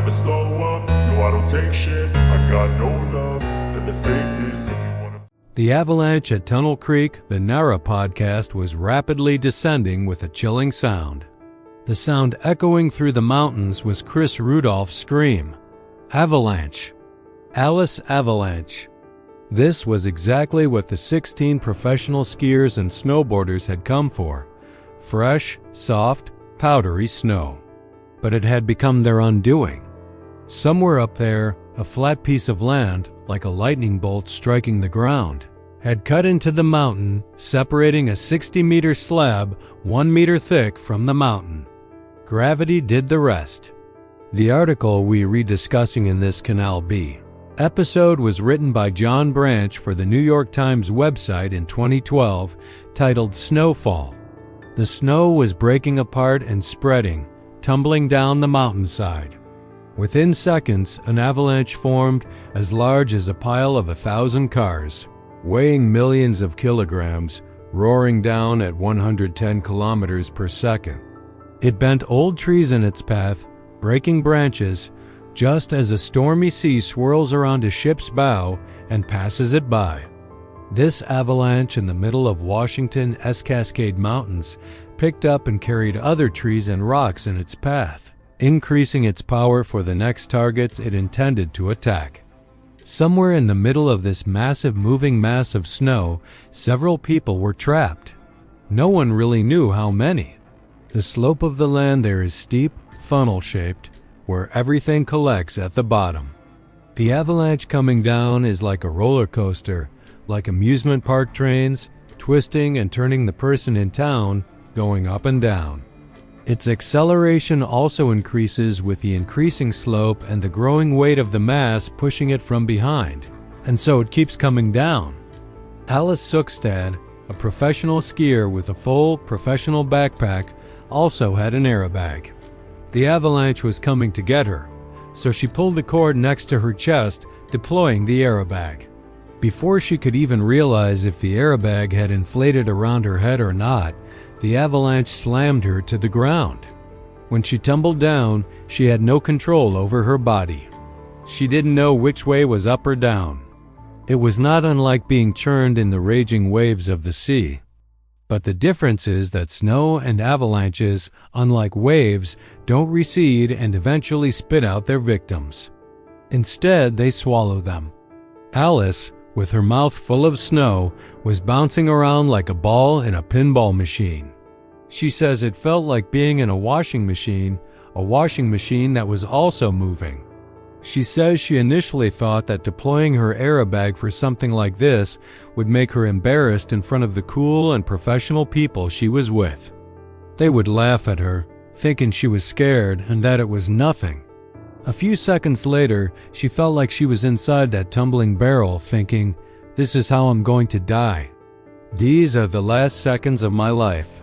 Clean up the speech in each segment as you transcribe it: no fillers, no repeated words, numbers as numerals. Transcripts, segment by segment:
never slow up. No, I don't take shit. I got no love for the fakeness. If you wanna. The avalanche at Tunnel Creek, the Narra podcast, was rapidly descending with a chilling sound. The sound echoing through the mountains was Chris Rudolph's scream. Avalanche. Alice Avalanche. This was exactly what the 16 professional skiers and snowboarders had come for. Fresh, soft, powdery snow. But it had become their undoing. Somewhere up there, a flat piece of land, like a lightning bolt striking the ground, had cut into the mountain, separating a 60-meter slab 1 meter thick from the mountain. Gravity did the rest. The article we read discussing in this Canal B episode was written by John Branch for the New York Times website in 2012, titled Snowfall. The snow was breaking apart and spreading, tumbling down the mountainside. Within seconds, an avalanche formed as large as a pile of 1,000 cars, weighing millions of kilograms, roaring down at 110 kilometers per second. It bent old trees in its path, breaking branches, just as a stormy sea swirls around a ship's bow and passes it by. This avalanche in the middle of Washington's Cascade Mountains picked up and carried other trees and rocks in its path, increasing its power for the next targets it intended to attack. Somewhere in the middle of this massive moving mass of snow, several people were trapped. No one really knew how many. The slope of the land there is steep, funnel-shaped, where everything collects at the bottom. The avalanche coming down is like a roller coaster, like amusement park trains, twisting and turning the person in town, going up and down. Its acceleration also increases with the increasing slope and the growing weight of the mass pushing it from behind, and so it keeps coming down. Alice Sukstad, a professional skier with a full professional backpack, also had an airbag. The avalanche was coming to get her, so she pulled the cord next to her chest, deploying the airbag. Before she could even realize if the airbag had inflated around her head or not, the avalanche slammed her to the ground. When she tumbled down, she had no control over her body. She didn't know which way was up or down. It was not unlike being churned in the raging waves of the sea. But the difference is that snow and avalanches, unlike waves, don't recede and eventually spit out their victims. Instead, they swallow them. Alice, with her mouth full of snow, was bouncing around like a ball in a pinball machine. She says it felt like being in a washing machine that was also moving. She says she initially thought that deploying her airbag for something like this would make her embarrassed in front of the cool and professional people she was with. They would laugh at her, thinking she was scared and that it was nothing. A few seconds later, she felt like she was inside that tumbling barrel, thinking, "This is how I'm going to die. These are the last seconds of my life."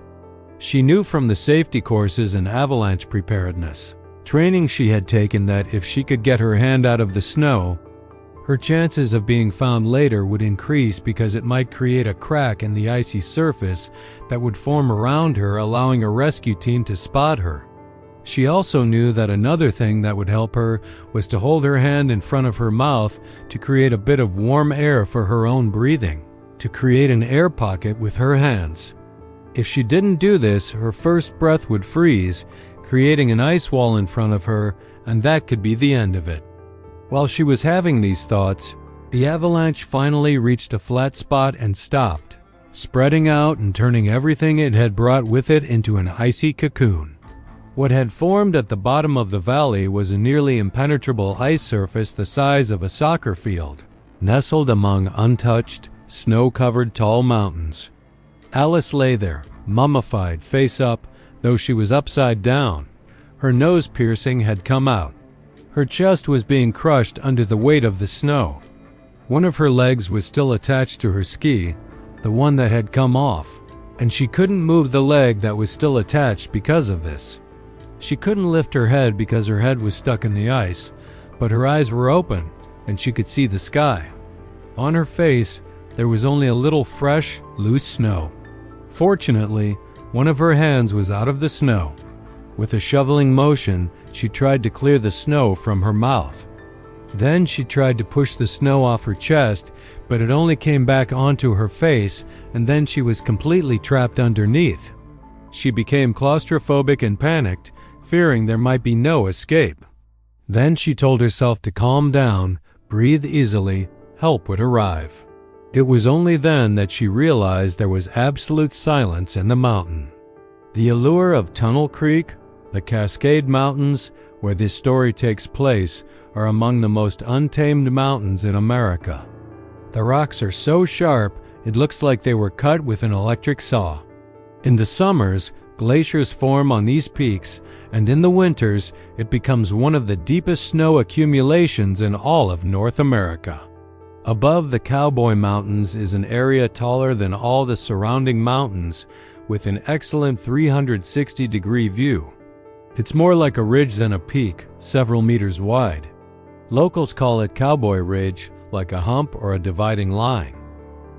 She knew from the safety courses in avalanche preparedness, training she had taken, that if she could get her hand out of the snow, her chances of being found later would increase because it might create a crack in the icy surface that would form around her, allowing a rescue team to spot her. She also knew that another thing that would help her was to hold her hand in front of her mouth to create a bit of warm air for her own breathing, to create an air pocket with her hands. If she didn't do this, her first breath would freeze, creating an ice wall in front of her, and that could be the end of it. While she was having these thoughts, the avalanche finally reached a flat spot and stopped, spreading out and turning everything it had brought with it into an icy cocoon. What had formed at the bottom of the valley was a nearly impenetrable ice surface the size of a soccer field, nestled among untouched, snow-covered tall mountains. Alice lay there, mummified, face up, though she was upside down. Her nose piercing had come out. Her chest was being crushed under the weight of the snow. One of her legs was still attached to her ski, the one that had come off, and she couldn't move the leg that was still attached because of this. She couldn't lift her head because her head was stuck in the ice, but her eyes were open, and she could see the sky. On her face, there was only a little fresh, loose snow. Fortunately, one of her hands was out of the snow. With a shoveling motion, she tried to clear the snow from her mouth. Then she tried to push the snow off her chest, but it only came back onto her face, and then she was completely trapped underneath. She became claustrophobic and panicked, fearing there might be no escape. Then she told herself to calm down, breathe easily, help would arrive. It was only then that she realized there was absolute silence in the mountain. The allure of Tunnel Creek, the Cascade Mountains, where this story takes place, are among the most untamed mountains in America. The rocks are so sharp, it looks like they were cut with an electric saw. In the summers, glaciers form on these peaks, and in the winters, it becomes one of the deepest snow accumulations in all of North America. Above the Cowboy Mountains is an area taller than all the surrounding mountains, with an excellent 360-degree view. It's more like a ridge than a peak, several meters wide. Locals call it Cowboy Ridge, like a hump or a dividing line.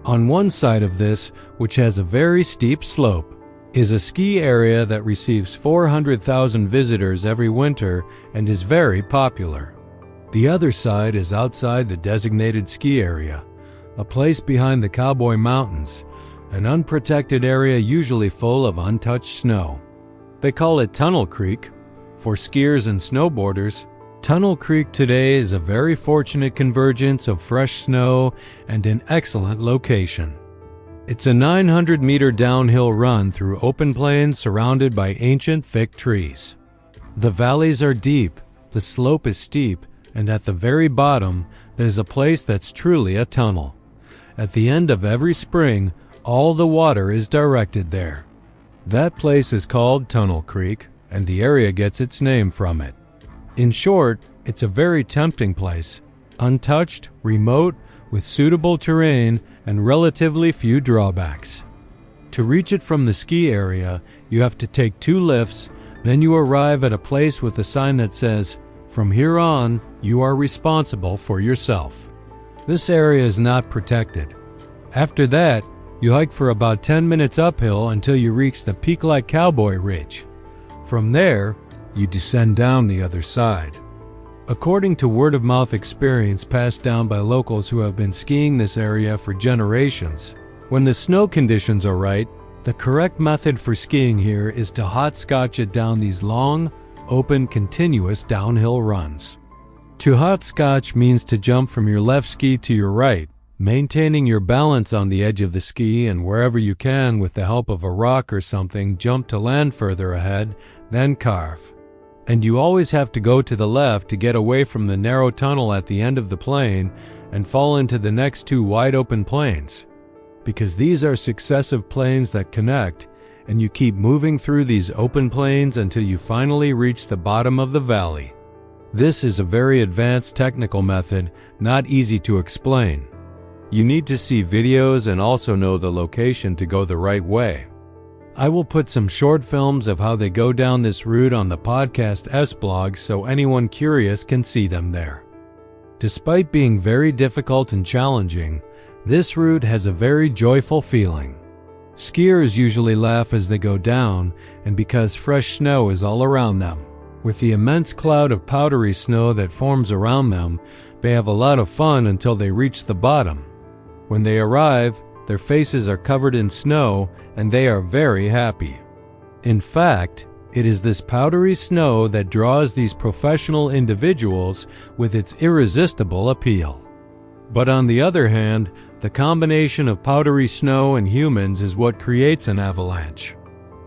On one side of this, which has a very steep slope, is a ski area that receives 400,000 visitors every winter and is very popular. The other side is outside the designated ski area, a place behind the Cowboy Mountains, an unprotected area usually full of untouched snow. They call it Tunnel Creek. For skiers and snowboarders, Tunnel Creek today is a very fortunate convergence of fresh snow and an excellent location. It's a 900-meter downhill run through open plains surrounded by ancient thick trees. The valleys are deep, the slope is steep, and at the very bottom, there's a place that's truly a tunnel. At the end of every spring, all the water is directed there. That place is called Tunnel Creek, and the area gets its name from it. In short, it's a very tempting place, untouched, remote, with suitable terrain and relatively few drawbacks. To reach it from the ski area, you have to take 2 lifts, then you arrive at a place with a sign that says, "From here on, you are responsible for yourself." This area is not protected. After that, you hike for about 10 minutes uphill until you reach the peak-like Cowboy Ridge. From there, you descend down the other side. According to word-of-mouth experience passed down by locals who have been skiing this area for generations, when the snow conditions are right, the correct method for skiing here is to hopscotch it down these long, open, continuous downhill runs. To hopscotch means to jump from your left ski to your right, maintaining your balance on the edge of the ski, and wherever you can, with the help of a rock or something, jump to land further ahead, then carve. And you always have to go to the left to get away from the narrow tunnel at the end of the plane and fall into the next 2 wide open planes. Because these are successive planes that connect, and you keep moving through these open planes until you finally reach the bottom of the valley. This is a very advanced technical method, not easy to explain. You need to see videos and also know the location to go the right way. I will put some short films of how they go down this route on the podcast S-blog so anyone curious can see them there. Despite being very difficult and challenging, this route has a very joyful feeling. Skiers usually laugh as they go down, and because fresh snow is all around them. With the immense cloud of powdery snow that forms around them, they have a lot of fun until they reach the bottom. When they arrive, their faces are covered in snow, and they are very happy. In fact, it is this powdery snow that draws these professional individuals with its irresistible appeal. But on the other hand, the combination of powdery snow and humans is what creates an avalanche.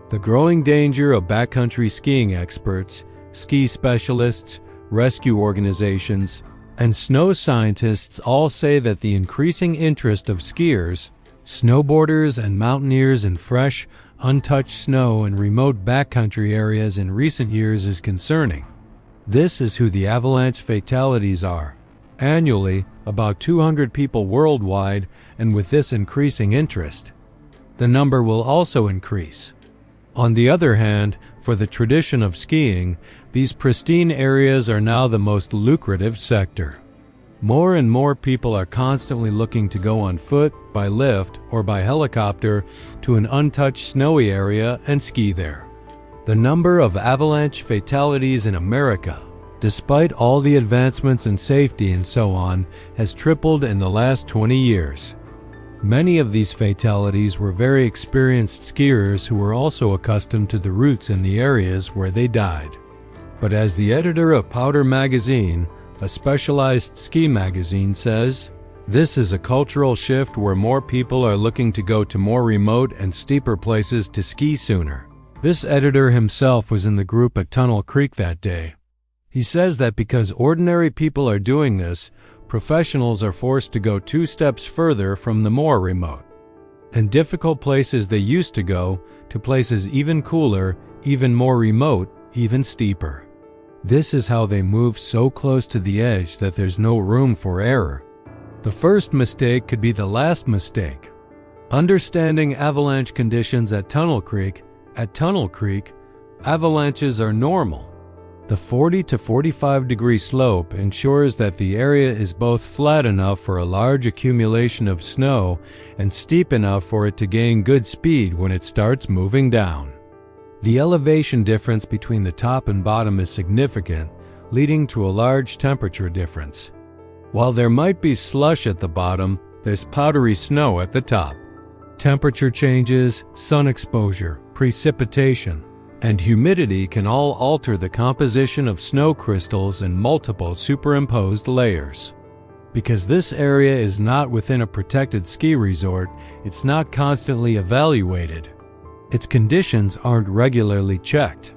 The growing danger of backcountry skiing experts, ski specialists, rescue organizations, and snow scientists all say that the increasing interest of skiers, snowboarders, and mountaineers in fresh, untouched snow in remote backcountry areas in recent years is concerning. This is who the avalanche fatalities are. Annually, about 200 people worldwide, and with this increasing interest, the number will also increase. On the other hand, for the tradition of skiing, these pristine areas are now the most lucrative sector. More and more people are constantly looking to go on foot, by lift, or by helicopter to an untouched snowy area and ski there. The number of avalanche fatalities in America, despite all the advancements in safety and so on, has tripled in the last 20 years. Many of these fatalities were very experienced skiers who were also accustomed to the routes in the areas where they died. But as the editor of Powder Magazine, a specialized ski magazine, says, this is a cultural shift where more people are looking to go to more remote and steeper places to ski sooner. This editor himself was in the group at Tunnel Creek that day. He says that because ordinary people are doing this, professionals are forced to go 2 steps further from the more remote and difficult places they used to go to places even cooler, even more remote, even steeper. This is how they move so close to the edge that there's no room for error. The first mistake could be the last mistake. Understanding avalanche conditions at Tunnel Creek, avalanches are normal. The 40 to 45 degree slope ensures that the area is both flat enough for a large accumulation of snow and steep enough for it to gain good speed when it starts moving down. The elevation difference between the top and bottom is significant, leading to a large temperature difference. While there might be slush at the bottom, there's powdery snow at the top. Temperature changes, sun exposure, precipitation, and humidity can all alter the composition of snow crystals in multiple superimposed layers. Because this area is not within a protected ski resort, it's not constantly evaluated. Its conditions aren't regularly checked.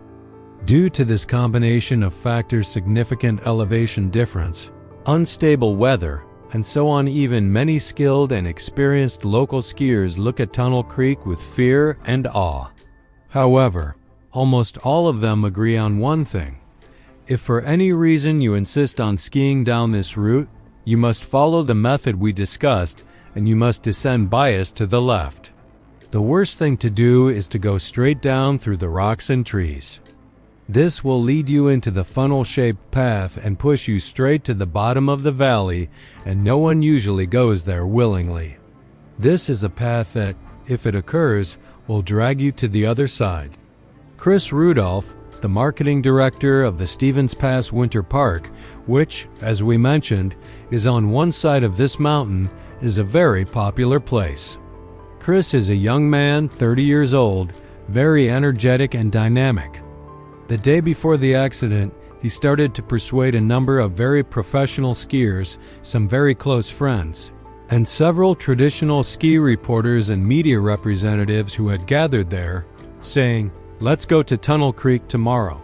Due to this combination of factors, significant elevation difference, unstable weather, and so on, even many skilled and experienced local skiers look at Tunnel Creek with fear and awe. However, almost all of them agree on one thing. If for any reason you insist on skiing down this route, you must follow the method we discussed and you must descend biased to the left. The worst thing to do is to go straight down through the rocks and trees. This will lead you into the funnel-shaped path and push you straight to the bottom of the valley, and no one usually goes there willingly. This is a path that, if it occurs, will drag you to the other side. Chris Rudolph, the marketing director of the Stevens Pass Winter Park, which, as we mentioned, is on one side of this mountain, is a very popular place. Chris is a young man, 30 years old, very energetic and dynamic. The day before the accident, he started to persuade a number of very professional skiers, some very close friends, and several traditional ski reporters and media representatives who had gathered there, saying, "Let's go to Tunnel Creek tomorrow."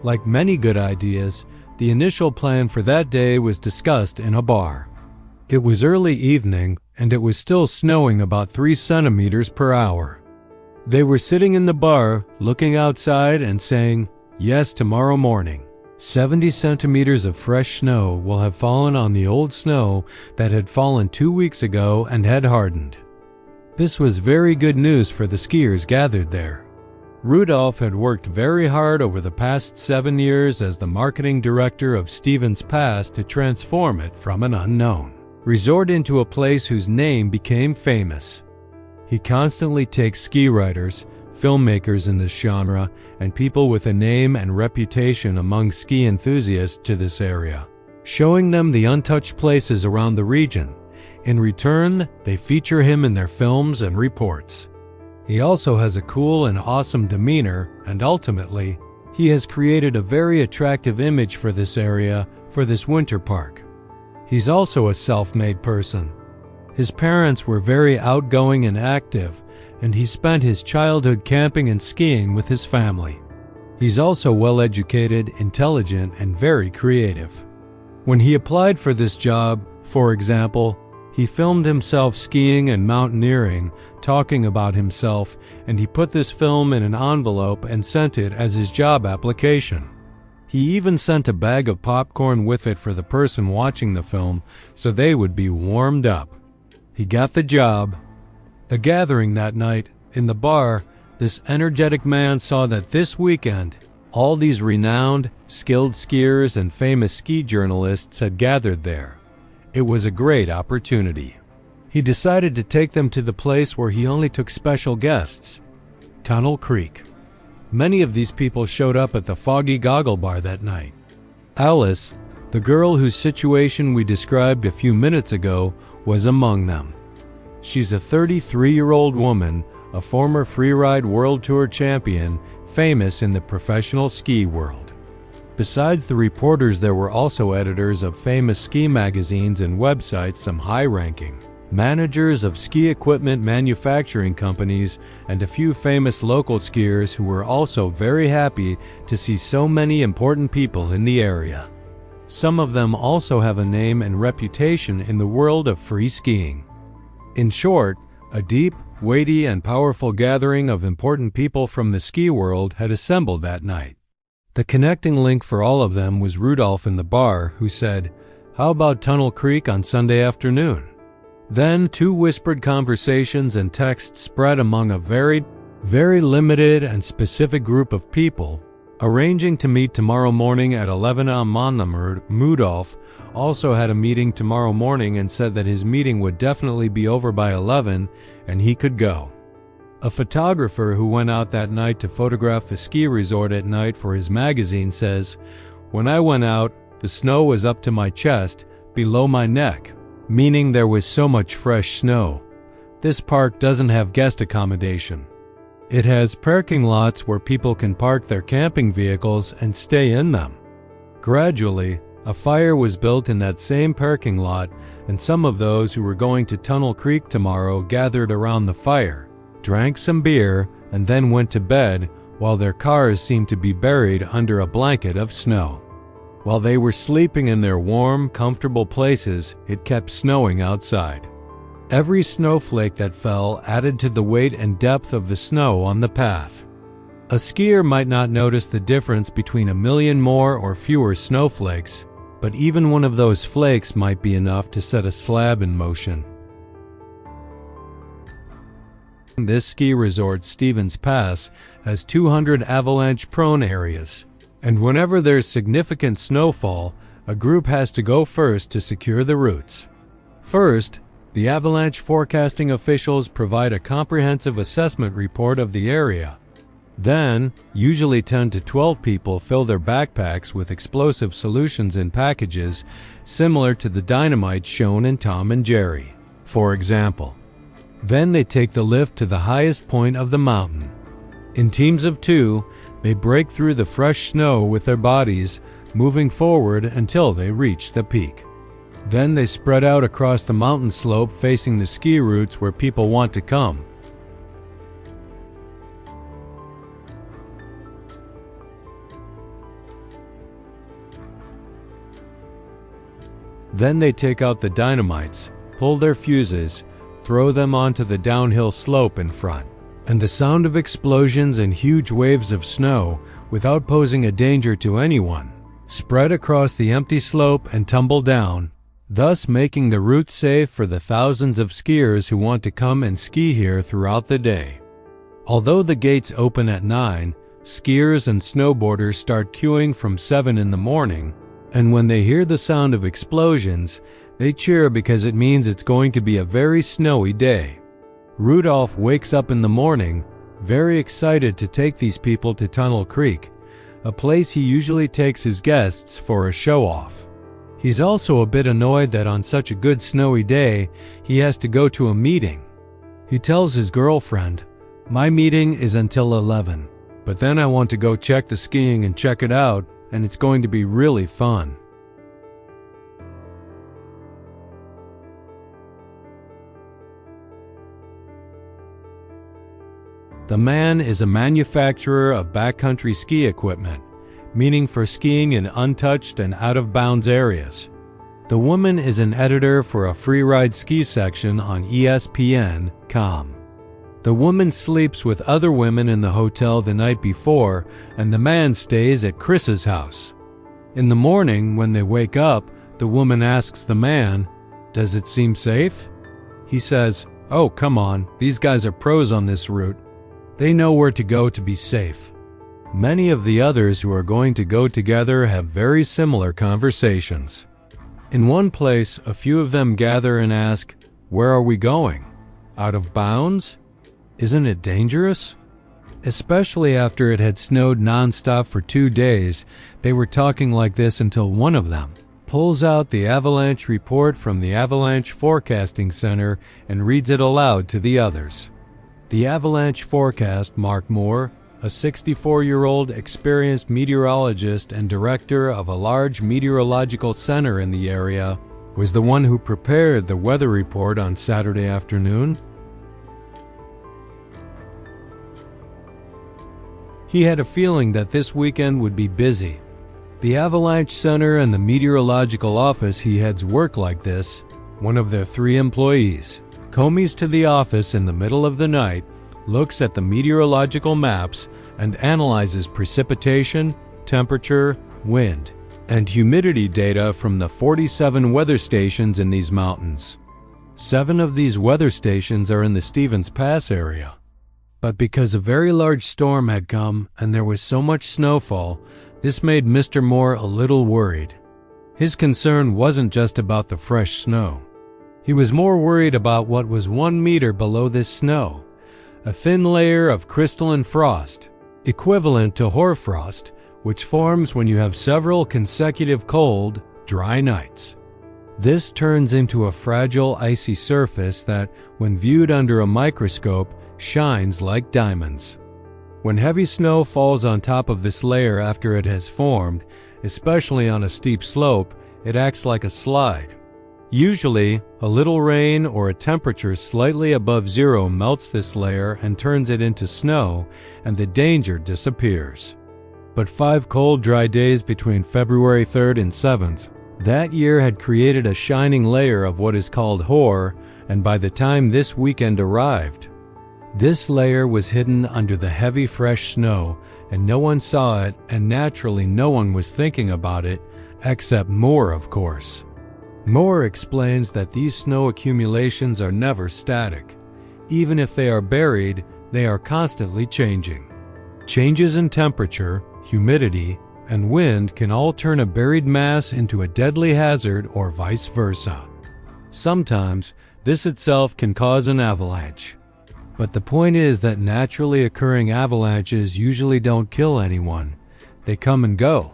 Like many good ideas, the initial plan for that day was discussed in a bar. It was early evening, and it was still snowing about 3 centimeters per hour. They were sitting in the bar, looking outside and saying, "Yes, tomorrow morning, 70 centimeters of fresh snow will have fallen on the old snow that had fallen 2 weeks ago and had hardened." This was very good news for the skiers gathered there. Rudolph had worked very hard over the past 7 years as the marketing director of Stevens Pass to transform it from an unknown resort into a place whose name became famous. He constantly takes ski writers, filmmakers in this genre, and people with a name and reputation among ski enthusiasts to this area, showing them the untouched places around the region. In return, they feature him in their films and reports. He also has a cool and awesome demeanor, and ultimately, he has created a very attractive image for this area, for this winter park. He's also a self-made person. His parents were very outgoing and active, and he spent his childhood camping and skiing with his family. He's also well-educated, intelligent, and very creative. When he applied for this job, for example, he filmed himself skiing and mountaineering, talking about himself, and he put this film in an envelope and sent it as his job application. He even sent a bag of popcorn with it for the person watching the film so they would be warmed up. He got the job. A gathering that night, in the bar, this energetic man saw that this weekend, all these renowned, skilled skiers and famous ski journalists had gathered there. It was a great opportunity. He decided to take them to the place where he only took special guests, Tunnel Creek. Many of these people showed up at the Foggy Goggle Bar that night. Alice, the girl whose situation we described a few minutes ago, was among them. She's a 33-year-old woman, a former freeride world tour champion, famous in the professional ski world. Besides the reporters, there were also editors of famous ski magazines and websites, some high-ranking managers of ski equipment manufacturing companies, and a few famous local skiers who were also very happy to see so many important people in the area. Some of them also have a name and reputation in the world of free skiing. In short, a deep, weighty, and powerful gathering of important people from the ski world had assembled that night. The connecting link for all of them was Rudolph in the bar, who said, "How about Tunnel Creek on Sunday afternoon?" Then 2 whispered conversations and texts spread among a very limited and specific group of people, arranging to meet tomorrow morning at 11 a.m. Rudolph also had a meeting tomorrow morning and said that his meeting would definitely be over by 11 and he could go. A photographer who went out that night to photograph the ski resort at night for his magazine says, "When I went out, the snow was up to my chest, below my neck," meaning there was so much fresh snow. This park doesn't have guest accommodation. It has parking lots where people can park their camping vehicles and stay in them. Gradually, a fire was built in that same parking lot, and some of those who were going to Tunnel Creek tomorrow gathered around the fire, drank some beer, and then went to bed while their cars seemed to be buried under a blanket of snow. While they were sleeping in their warm, comfortable places, it kept snowing outside. Every snowflake that fell added to the weight and depth of the snow on the path. A skier might not notice the difference between 1,000,000 more or fewer snowflakes, but even one of those flakes might be enough to set a slab in motion. This ski resort, Stevens Pass, has 200 avalanche-prone areas, and whenever there's significant snowfall, a group has to go first to secure the routes. First, the avalanche forecasting officials provide a comprehensive assessment report of the area. Then, usually 10 to 12 people fill their backpacks with explosive solutions in packages similar to the dynamite shown in Tom and Jerry, for example. Then they take the lift to the highest point of the mountain. In teams of 2, they break through the fresh snow with their bodies, moving forward until they reach the peak. Then they spread out across the mountain slope facing the ski routes where people want to come. Then they take out the dynamites, pull their fuses, throw them onto the downhill slope in front, and the sound of explosions and huge waves of snow, without posing a danger to anyone, spread across the empty slope and tumble down, thus making the route safe for the thousands of skiers who want to come and ski here throughout the day. Although the gates open at 9, skiers and snowboarders start queuing from 7 in the morning, and when they hear the sound of explosions, they cheer because it means it's going to be a very snowy day. Rudolph wakes up in the morning, very excited to take these people to Tunnel Creek, a place he usually takes his guests for a show-off. He's also a bit annoyed that on such a good snowy day, he has to go to a meeting. He tells his girlfriend, "My meeting is until 11, but then I want to go check the skiing and check it out, and it's going to be really fun." The man is a manufacturer of backcountry ski equipment, meaning for skiing in untouched and out-of-bounds areas. The woman is an editor for a freeride ski section on ESPN.com. The woman sleeps with other women in the hotel the night before, and the man stays at Chris's house. In the morning, when they wake up, the woman asks the man, "Does it seem safe?" He says, "Oh, come on, these guys are pros on this route. They know where to go to be safe." Many of the others who are going to go together have very similar conversations. In one place, a few of them gather and ask, "Where are we going? Out of bounds? Isn't it dangerous?" Especially after it had snowed nonstop for 2 days, they were talking like this until one of them pulls out the avalanche report from the Avalanche Forecasting Center and reads it aloud to the others. The avalanche forecast, Mark Moore, a 64-year-old experienced meteorologist and director of a large meteorological center in the area, was the one who prepared the weather report on Saturday afternoon. He had a feeling that this weekend would be busy. The Avalanche Center and the meteorological office he heads work like this. One of their 3 employees comes to the office in the middle of the night, looks at the meteorological maps, and analyzes precipitation, temperature, wind, and humidity data from the 47 weather stations in these mountains. 7 of these weather stations are in the Stevens Pass area. But because a very large storm had come and there was so much snowfall, this made Mr. Moore a little worried. His concern wasn't just about the fresh snow. He was more worried about what was 1 meter below this snow, a thin layer of crystalline frost, equivalent to hoarfrost, which forms when you have several consecutive cold, dry nights. This turns into a fragile, icy surface that, when viewed under a microscope, shines like diamonds. When heavy snow falls on top of this layer after it has formed, especially on a steep slope, it acts like a slide. Usually, a little rain or a temperature slightly above zero melts this layer and turns it into snow, and the danger disappears. But 5 cold, dry days between February 3rd and 7th that year had created a shining layer of what is called hoar, and by the time this weekend arrived, this layer was hidden under the heavy fresh snow, and no one saw it, and naturally no one was thinking about it, except Moore, of course. Moore explains that these snow accumulations are never static. Even if they are buried, they are constantly changing. Changes in temperature, humidity, and wind can all turn a buried mass into a deadly hazard or vice versa. Sometimes, this itself can cause an avalanche. But the point is that naturally occurring avalanches usually don't kill anyone. They come and go.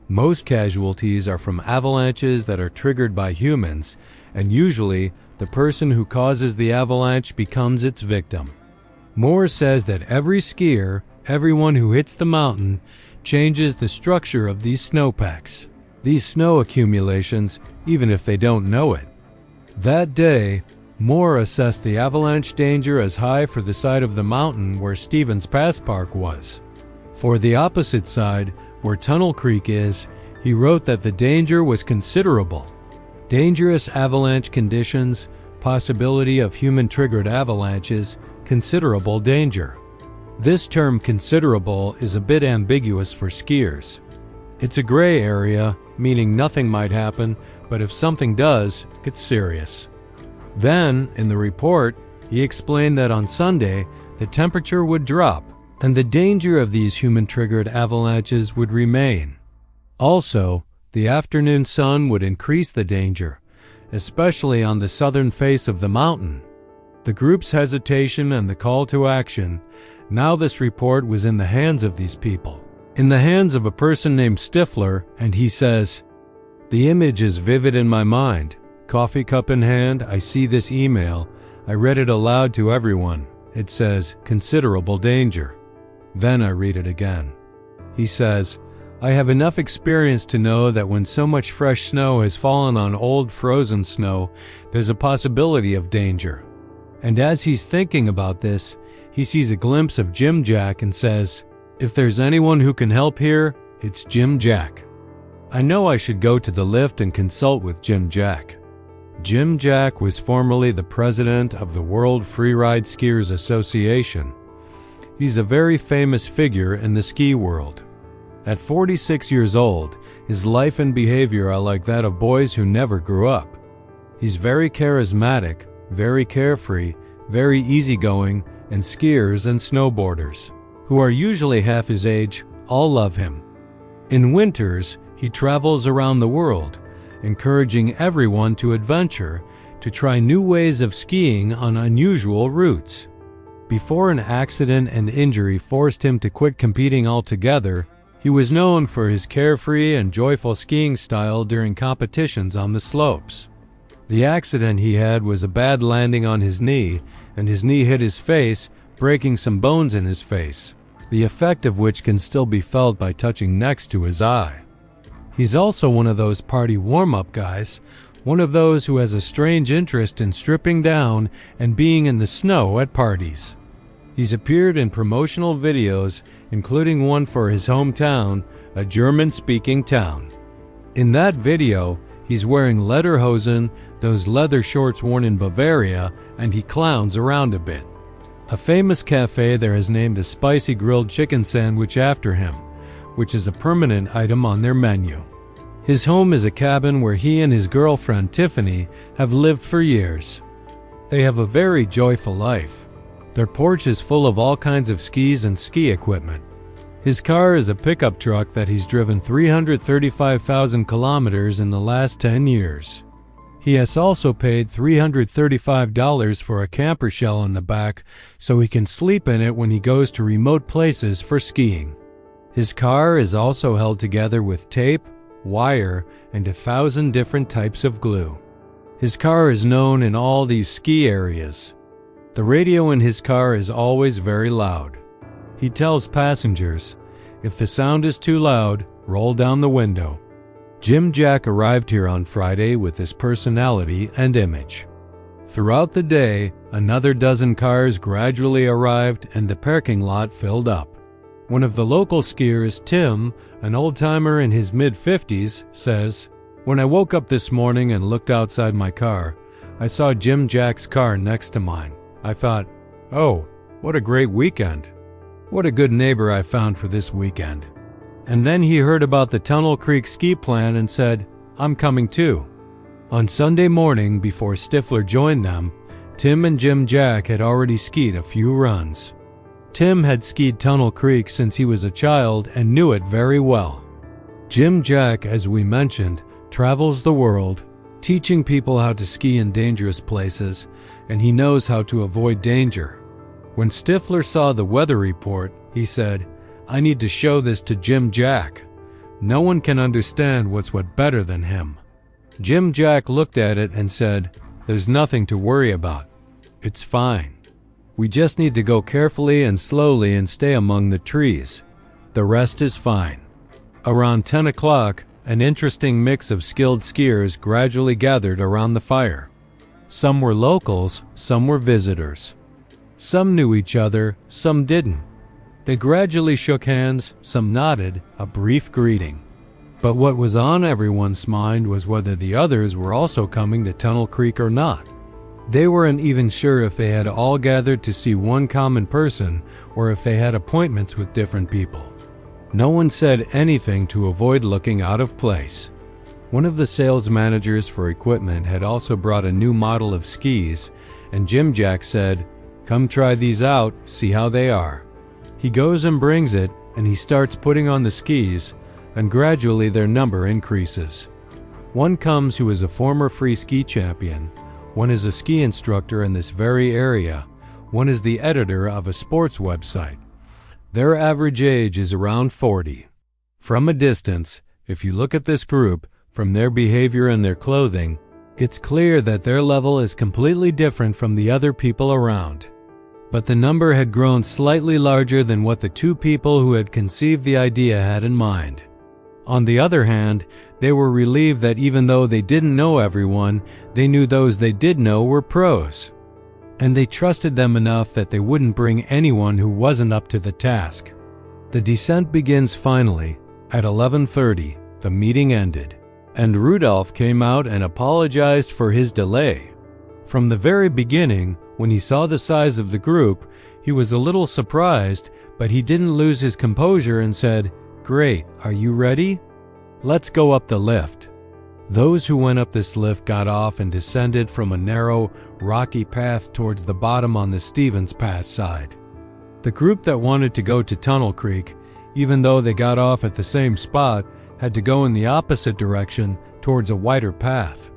Most casualties are from avalanches that are triggered by humans, and usually the person who causes the avalanche becomes its victim. Moore says that every skier, everyone who hits the mountain, changes the structure of these snowpacks, these snow accumulations, even if they don't know it. That day, Moore assessed the avalanche danger as high for the side of the mountain where Stevens Pass Park was. For the opposite side, where Tunnel Creek is, he wrote that the danger was considerable. Dangerous avalanche conditions, possibility of human-triggered avalanches, considerable danger. This term considerable is a bit ambiguous for skiers. It's a gray area, meaning nothing might happen, but if something does, it's serious. Then, in the report, he explained that on Sunday, the temperature would drop, and the danger of these human-triggered avalanches would remain. Also, the afternoon sun would increase the danger, especially on the southern face of the mountain. The group's hesitation and the call to action, now this report was in the hands of these people, in the hands of a person named Stifler, and he says, "The image is vivid in my mind. Coffee cup in hand, I see this email. I read it aloud to everyone. It says, 'Considerable danger.' Then I read it again." He says, "I have enough experience to know that when so much fresh snow has fallen on old frozen snow, there's a possibility of danger." And as he's thinking about this, he sees a glimpse of Jim Jack and says, "If there's anyone who can help here, it's Jim Jack. I know I should go to the lift and consult with Jim Jack." Jim Jack was formerly the president of the World Freeride Skiers Association. He's a very famous figure in the ski world. At 46 years old, his life and behavior are like that of boys who never grew up. He's very charismatic, very carefree, very easygoing, and skiers and snowboarders, who are usually half his age, all love him. In winters, he travels around the world, encouraging everyone to adventure, to try new ways of skiing on unusual routes. Before an accident and injury forced him to quit competing altogether, he was known for his carefree and joyful skiing style during competitions on the slopes. The accident he had was a bad landing on his knee, and his knee hit his face, breaking some bones in his face, the effect of which can still be felt by touching next to his eye. He's also one of those party warm-up guys, one of those who has a strange interest in stripping down and being in the snow at parties. He's appeared in promotional videos, including one for his hometown, a German-speaking town. In that video, he's wearing lederhosen, those leather shorts worn in Bavaria, and he clowns around a bit. A famous cafe there has named a spicy grilled chicken sandwich after him, which is a permanent item on their menu. His home is a cabin where he and his girlfriend Tiffany have lived for years. They have a very joyful life. Their porch is full of all kinds of skis and ski equipment. His car is a pickup truck that he's driven 335,000 kilometers in the last 10 years. He has also paid $335 for a camper shell in the back so he can sleep in it when he goes to remote places for skiing. His car is also held together with tape, wire, and 1,000 different types of glue. His car is known in all these ski areas. The radio in his car is always very loud. He tells passengers, if the sound is too loud, roll down the window. Jim Jack arrived here on Friday with his personality and image. Throughout the day, another dozen cars gradually arrived and the parking lot filled up. One of the local skiers, Tim, an old-timer in his mid-50s, says, "When I woke up this morning and looked outside my car, I saw Jim Jack's car next to mine. I thought, oh, what a great weekend. What a good neighbor I found for this weekend." And then he heard about the Tunnel Creek ski plan and said, "I'm coming too." On Sunday morning, before Stifler joined them, Tim and Jim Jack had already skied a few runs. Tim had skied Tunnel Creek since he was a child and knew it very well. Jim Jack, as we mentioned, travels the world, teaching people how to ski in dangerous places, and he knows how to avoid danger. When Stifler saw the weather report, he said, "I need to show this to Jim Jack. No one can understand what better than him." Jim Jack looked at it and said, "There's nothing to worry about. It's fine. We just need to go carefully and slowly and stay among the trees. The rest is fine." Around 10 o'clock, an interesting mix of skilled skiers gradually gathered around the fire. Some were locals, some were visitors. Some knew each other, some didn't. They gradually shook hands, some nodded, a brief greeting. But what was on everyone's mind was whether the others were also coming to Tunnel Creek or not. They weren't even sure if they had all gathered to see one common person or if they had appointments with different people. No one said anything to avoid looking out of place. One of the sales managers for equipment had also brought a new model of skis, and Jim Jack said, "Come try these out, see how they are." He goes and brings it, and he starts putting on the skis, and gradually their number increases. One comes who is a former free ski champion, one is a ski instructor in this very area, one is the editor of a sports website. Their average age is around 40. From a distance, if you look at this group, from their behavior and their clothing, it's clear that their level is completely different from the other people around. But the number had grown slightly larger than what the two people who had conceived the idea had in mind. On the other hand, they were relieved that even though they didn't know everyone, they knew those they did know were pros. And they trusted them enough that they wouldn't bring anyone who wasn't up to the task. The descent begins finally. At 11:30, the meeting ended, and Rudolph came out and apologized for his delay. From the very beginning, when he saw the size of the group, he was a little surprised, but he didn't lose his composure and said, "Great, are you ready? Let's go up the lift." Those who went up this lift got off and descended from a narrow, rocky path towards the bottom on the Stevens Pass side. The group that wanted to go to Tunnel Creek, even though they got off at the same spot, had to go in the opposite direction towards a wider path.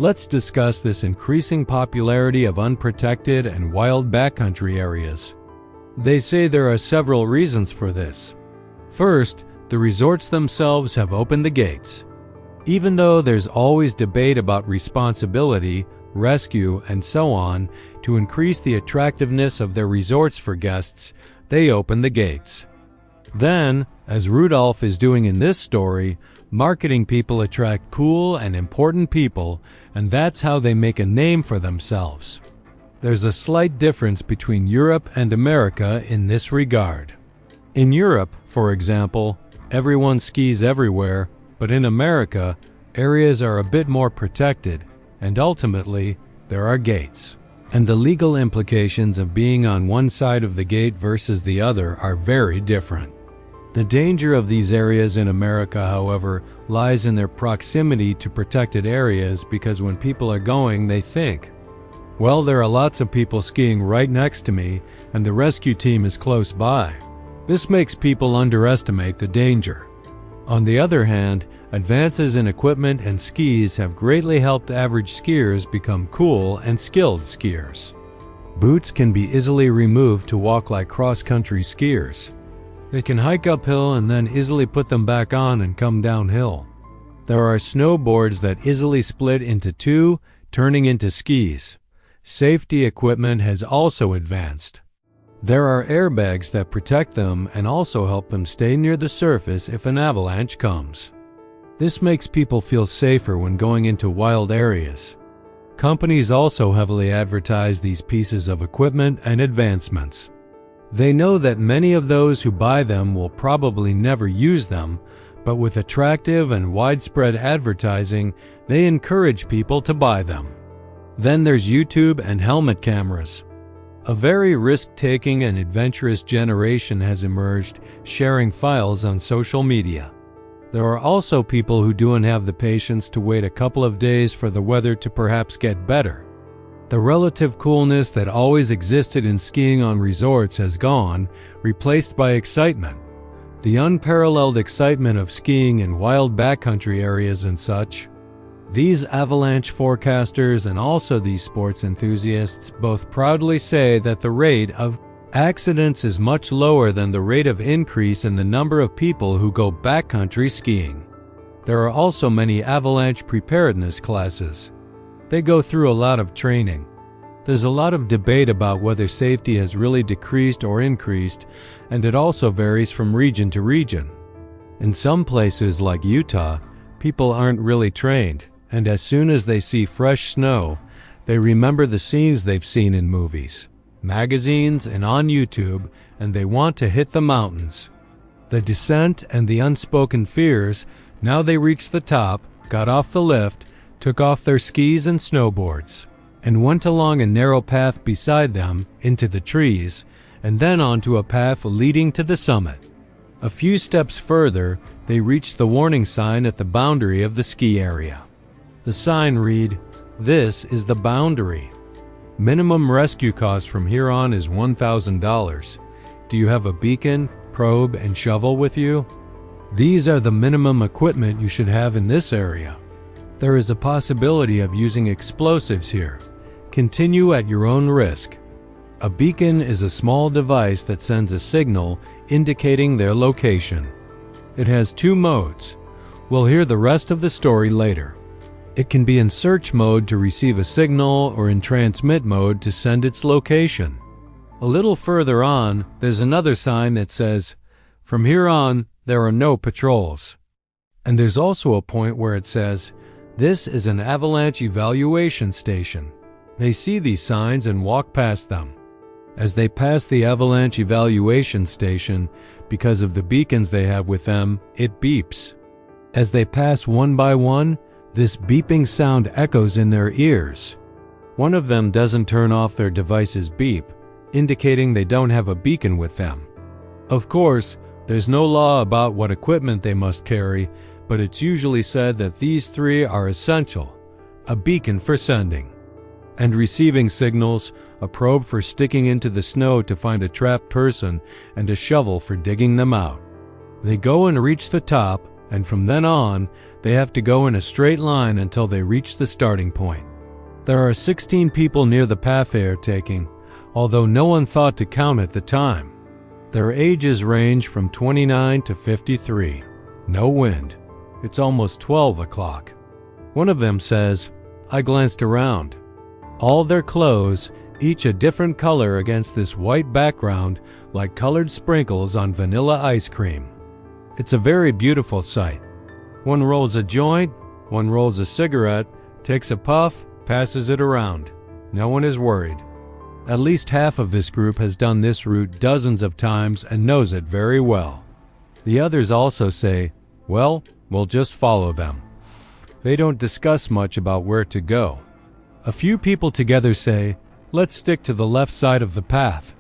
Let's discuss this increasing popularity of unprotected and wild backcountry areas. They say there are several reasons for this. First, the resorts themselves have opened the gates. Even though there's always debate about responsibility, rescue, and so on, to increase the attractiveness of their resorts for guests, they open the gates. Then, as Rudolph is doing in this story, marketing people attract cool and important people, and that's how they make a name for themselves. There's a slight difference between Europe and America in this regard. In Europe, for example, everyone skis everywhere, but in America, areas are a bit more protected, and ultimately, there are gates. And the legal implications of being on one side of the gate versus the other are very different. The danger of these areas in America, however, lies in their proximity to protected areas because when people are going, they think, well, there are lots of people skiing right next to me, and the rescue team is close by. This makes people underestimate the danger. On the other hand, advances in equipment and skis have greatly helped average skiers become cool and skilled skiers. Boots can be easily removed to walk like cross-country skiers. They can hike uphill and then easily put them back on and come downhill. There are snowboards that easily split into two, turning into skis. Safety equipment has also advanced. There are airbags that protect them and also help them stay near the surface if an avalanche comes. This makes people feel safer when going into wild areas. Companies also heavily advertise these pieces of equipment and advancements. They know that many of those who buy them will probably never use them, but with attractive and widespread advertising, they encourage people to buy them. Then there's YouTube and helmet cameras. A very risk-taking and adventurous generation has emerged, sharing files on social media. There are also people who don't have the patience to wait a couple of days for the weather to perhaps get better. The relative coolness that always existed in skiing on resorts has gone, replaced by excitement. The unparalleled excitement of skiing in wild backcountry areas and such. These avalanche forecasters and also these sports enthusiasts both proudly say that the rate of accidents is much lower than the rate of increase in the number of people who go backcountry skiing. There are also many avalanche preparedness classes. They go through a lot of training. There's a lot of debate about whether safety has really decreased or increased, and it also varies from region to region. In some places like Utah, people aren't really trained, and as soon as they see fresh snow, they remember the scenes they've seen in movies, magazines, and on YouTube, and they want to hit the mountains. The descent and the unspoken fears, now they reach the top, got off the lift, took off their skis and snowboards, and went along a narrow path beside them into the trees, and then onto a path leading to the summit. A few steps further, they reached the warning sign at the boundary of the ski area. The sign read, "This is the boundary. Minimum rescue cost from here on is $1,000. Do you have a beacon, probe, and shovel with you? These are the minimum equipment you should have in this area. There is a possibility of using explosives here. Continue at your own risk." A beacon is a small device that sends a signal indicating their location. It has two modes. We'll hear the rest of the story later. It can be in search mode to receive a signal or in transmit mode to send its location. A little further on, there's another sign that says, "From here on, there are no patrols." And there's also a point where it says, "This is an avalanche evaluation station." They see these signs and walk past them. As they pass the avalanche evaluation station, because of the beacons they have with them, it beeps. As they pass one by one, this beeping sound echoes in their ears. One of them doesn't turn off their device's beep, indicating they don't have a beacon with them. Of course, there's no law about what equipment they must carry, but it's usually said that these three are essential: a beacon for sending and receiving signals, a probe for sticking into the snow to find a trapped person, and a shovel for digging them out. They go and reach the top, and from then on, they have to go in a straight line until they reach the starting point. There are 16 people near the path they are taking. although no one thought to count at the time. Their ages range from 29 to 53. No wind. It's almost 12 o'clock. One of them says, I glanced around. All their clothes, each a different color against this white background, like colored sprinkles on vanilla ice cream. It's a very beautiful sight. One rolls a joint, one rolls a cigarette, takes a puff, passes it around. No one is worried. At least half of this group has done this route dozens of times and knows it very well. The others also say, well, we'll just follow them. They don't discuss much about where to go. A few people together say, let's stick to the left side of the path.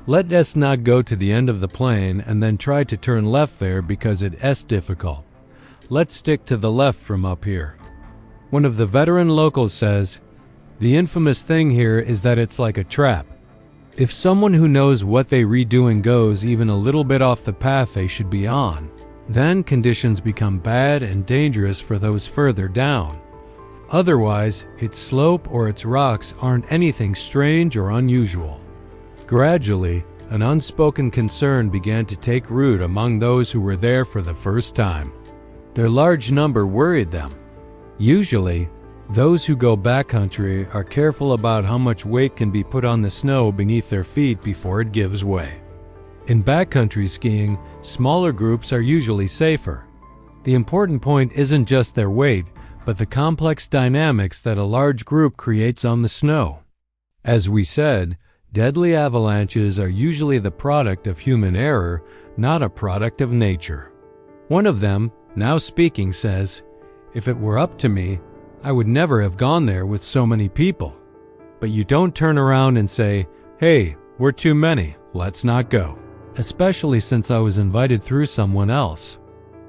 Let us not go to the end of the plain and then try to turn left there because it's difficult. Let's stick to the left from up here. One of the veteran locals says, the infamous thing here is that it's like a trap. If someone who knows what they redoing goes even a little bit off the path they should be on, then conditions become bad and dangerous for those further down. Otherwise, its slope or its rocks aren't anything strange or unusual. Gradually, an unspoken concern began to take root among those who were there for the first time. Their large number worried them. Usually, those who go backcountry are careful about how much weight can be put on the snow beneath their feet before it gives way. In backcountry skiing, smaller groups are usually safer. The important point isn't just their weight, but the complex dynamics that a large group creates on the snow. As we said, deadly avalanches are usually the product of human error, not a product of nature. One of them, now speaking, says, if it were up to me, I would never have gone there with so many people. But you don't turn around and say, hey, we're too many, let's not go. Especially since I was invited through someone else.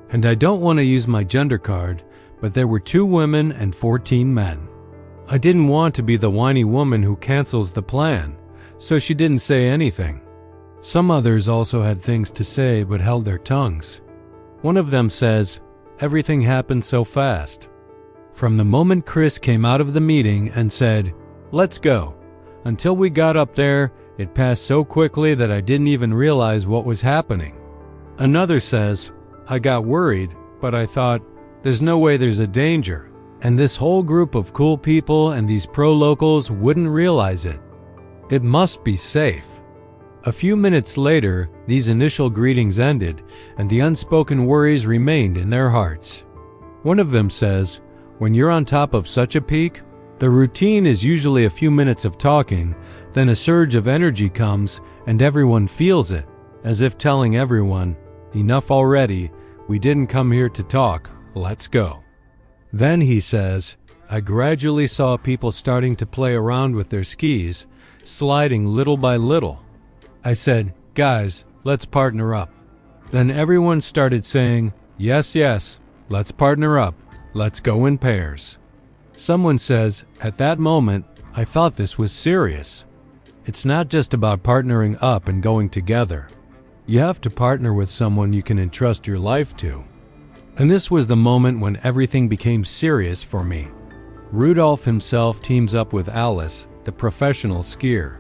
And I don't want to use my gender card, but there were 2 women and 14 men. I didn't want to be the whiny woman who cancels the plan, so she didn't say anything. Some others also had things to say but held their tongues. One of them says, everything happened so fast. From the moment Chris came out of the meeting and said, let's go, until we got up there, it passed so quickly that I didn't even realize what was happening. Another says, I got worried, but I thought, there's no way there's a danger, and this whole group of cool people and these pro-locals wouldn't realize it. It must be safe. A few minutes later, these initial greetings ended, and the unspoken worries remained in their hearts. One of them says, when you're on top of such a peak, the routine is usually a few minutes of talking, then a surge of energy comes and everyone feels it, as if telling everyone, enough already, we didn't come here to talk, let's go. Then he says, I gradually saw people starting to play around with their skis, sliding little by little. I said, guys, let's partner up. Then everyone started saying, yes, yes, let's partner up. Let's go in pairs. Someone says, at that moment, I thought this was serious. It's not just about partnering up and going together. You have to partner with someone you can entrust your life to. And this was the moment when everything became serious for me. Rudolph himself teams up with Alice, the professional skier.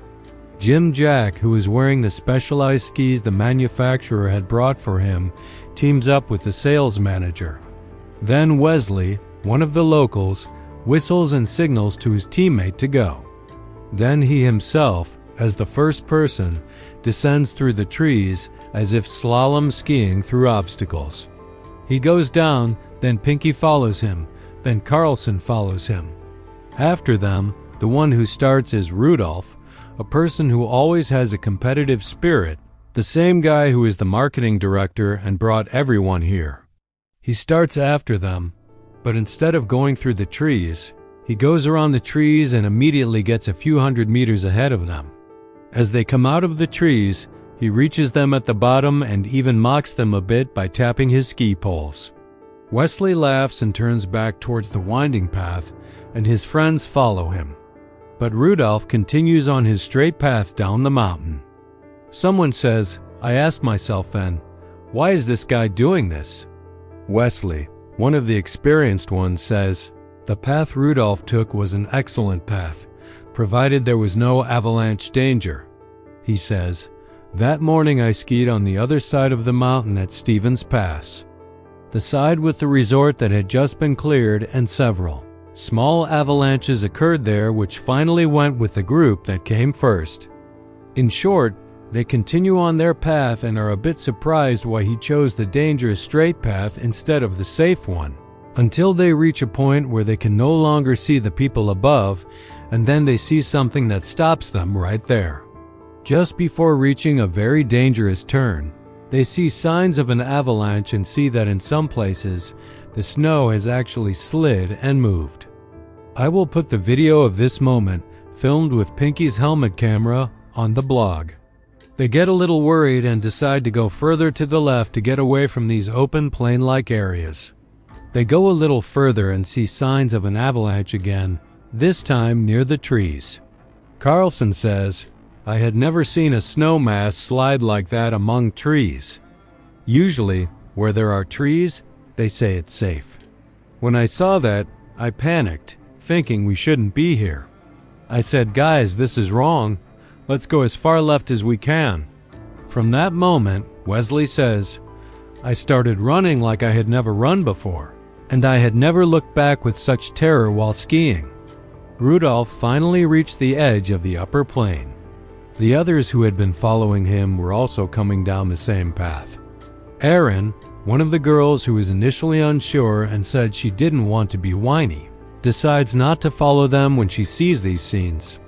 Jim Jack, who is wearing the specialized skis the manufacturer had brought for him, teams up with the sales manager. Then Wesley, one of the locals, whistles and signals to his teammate to go. Then he himself, as the first person, descends through the trees as if slalom skiing through obstacles. He goes down, then Pinky follows him, then Carlson follows him. After them, the one who starts is Rudolph, a person who always has a competitive spirit, the same guy who is the marketing director and brought everyone here. He starts after them, but instead of going through the trees, he goes around the trees and immediately gets a few hundred meters ahead of them. As they come out of the trees, he reaches them at the bottom and even mocks them a bit by tapping his ski poles. Wesley laughs and turns back towards the winding path, and his friends follow him. But Rudolph continues on his straight path down the mountain. Someone says, I asked myself then, why is this guy doing this? Wesley, one of the experienced ones, says, the path Rudolph took was an excellent path, provided there was no avalanche danger. He says, "That morning I skied on the other side of the mountain at Stevens Pass, the side with the resort that had just been cleared, and several small avalanches occurred there which finally went with the group that came first." In short, they continue on their path and are a bit surprised why he chose the dangerous straight path instead of the safe one, until they reach a point where they can no longer see the people above, and then they see something that stops them right there. Just before reaching a very dangerous turn, they see signs of an avalanche and see that in some places, the snow has actually slid and moved. I will put the video of this moment, filmed with Pinky's helmet camera, on the blog. They get a little worried and decide to go further to the left to get away from these open plain-like areas. They go a little further and see signs of an avalanche again, this time near the trees. Carlson says, "I had never seen a snow mass slide like that among trees. Usually, where there are trees, they say it's safe. When I saw that, I panicked, thinking we shouldn't be here. I said, 'Guys, this is wrong. Let's go as far left as we can.' From that moment," Wesley says, "I started running like I had never run before, and I had never looked back with such terror while skiing." Rudolph finally reached the edge of the upper plain. The others who had been following him were also coming down the same path. Erin, one of the girls who was initially unsure and said she didn't want to be whiny, decides not to follow them when she sees these scenes.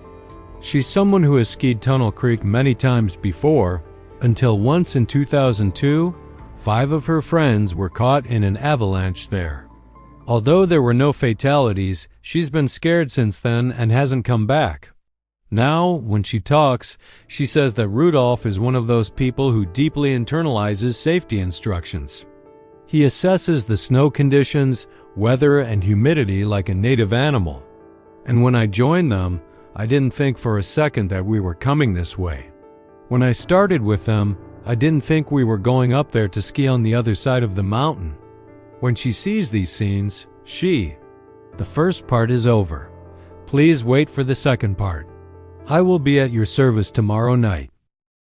She's someone who has skied Tunnel Creek many times before, until once in 2002, 5 of her friends were caught in an avalanche there. Although there were no fatalities, she's been scared since then and hasn't come back. Now, when she talks, she says that Rudolph is one of those people who deeply internalizes safety instructions. He assesses the snow conditions, weather, and humidity like a native animal. And when I joined them, I didn't think for a second that we were coming this way. When I started with them, I didn't think we were going up there to ski on the other side of the mountain." When she sees these scenes, the first part is over. Please wait for the second part. I will be at your service tomorrow night.